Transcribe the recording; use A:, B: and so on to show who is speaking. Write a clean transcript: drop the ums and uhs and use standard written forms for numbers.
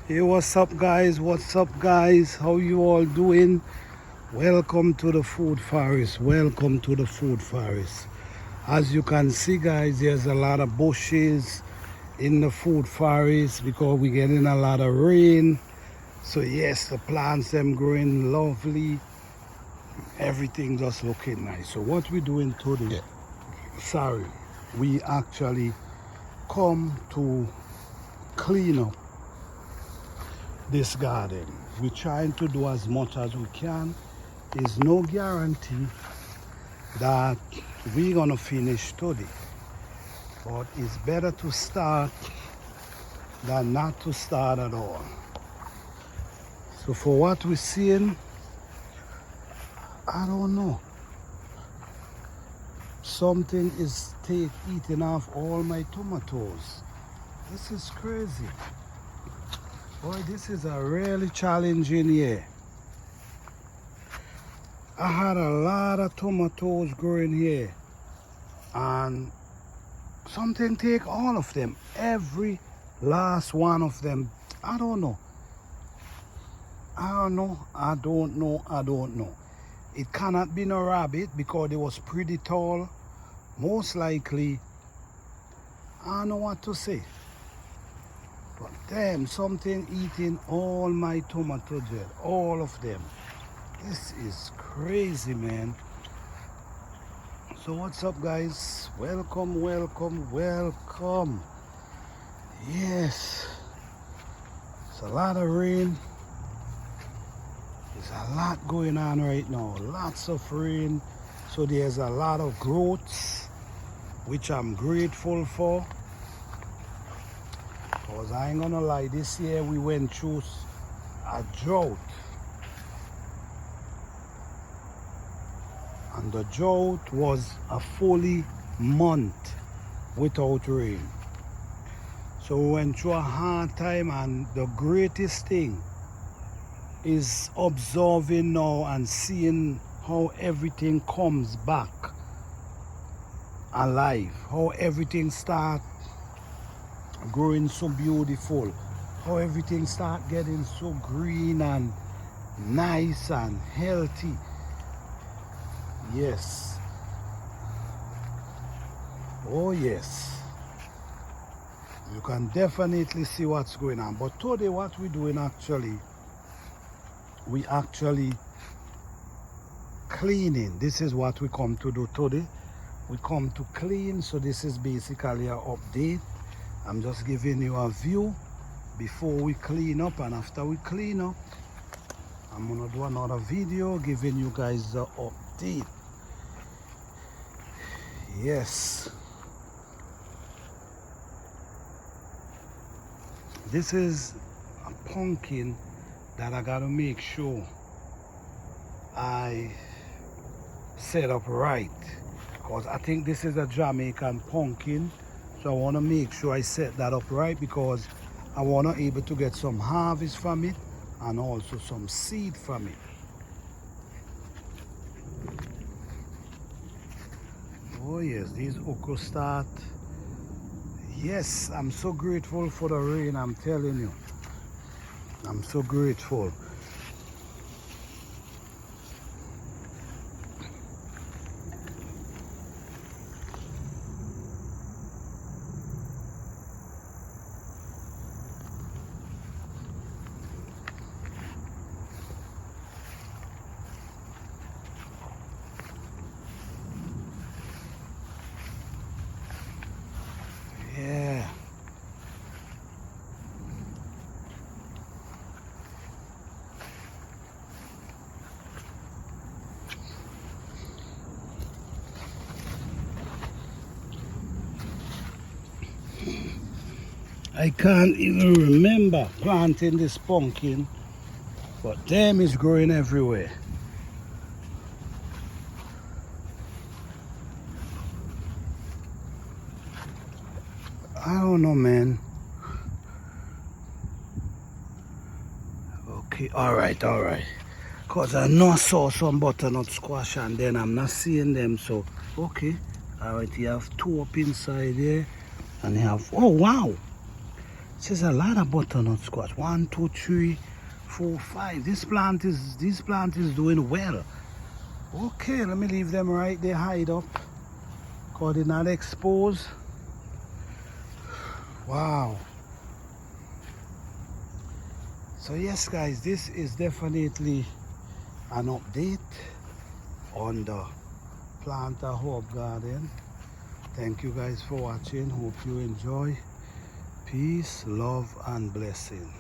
A: Hey, what's up guys? What's up guys? How you all doing? Welcome to the food forest. Welcome to the food forest. As you can see guys, there's a lot of bushes in the food forest because we're getting a lot of rain. So yes, the plants them growing lovely. Everything just looking nice. So what we're doing today, we actually come to clean up this garden. We're trying to do as much as we can. There's no guarantee that we're gonna finish today, but it's better to start than not to start at all. So for what we're seeing, I don't know, something is eating off all my tomatoes. This is crazy. Boy, this is a really challenging year. I had a lot of tomatoes growing here and something take all of them, every last one of them. I don't know. It cannot be no rabbit because it was pretty tall. Most likely, I don't know what to say. But damn, something eating all my tomato gel, all of them. This is crazy, man. So what's up guys? Welcome. Yes, it's a lot of rain. There's a lot going on right now, lots of rain. So there's a lot of growths, which I'm grateful for. Because I ain't gonna lie, this year we went through a drought. And the drought was a fully month without rain. So we went through a hard time, and the greatest thing is observing now and seeing how everything comes back alive, how everything starts growing so beautiful, how everything start getting so green and nice and healthy. Yes. Oh yes. You can definitely see what's going on. But today what we're doing actually, we actually cleaning. This is what we come to do today. We come to clean. So this is basically an update. I'm just giving you a view before we clean up, and after we clean up, I'm gonna do another video giving you guys the update. Yes, this is a pumpkin that I gotta make sure I set up right, because I think this is a Jamaican pumpkin. So I want to make sure I set that up right, because I want to able to get some harvest from it and also some seed from it. Oh yes, these okra start. Yes, I'm so grateful for the rain, I'm telling you. I'm so grateful. Yeah. I can't even remember planting this pumpkin, but damn, it's growing everywhere. I don't know, man. Okay, all right. Because I know I saw some butternut squash and then I'm not seeing them, so okay. All right, you have two up inside there, and you have, oh wow, This is a lot of butternut squash. 1, 2, 3, 4, 5. This plant is doing well. Okay, let me leave them right there, hide up, because they're not exposed. Wow. So yes guys, this is definitely an update on the planter herb garden. Thank you guys for watching. Hope you enjoy. Peace, love and blessing.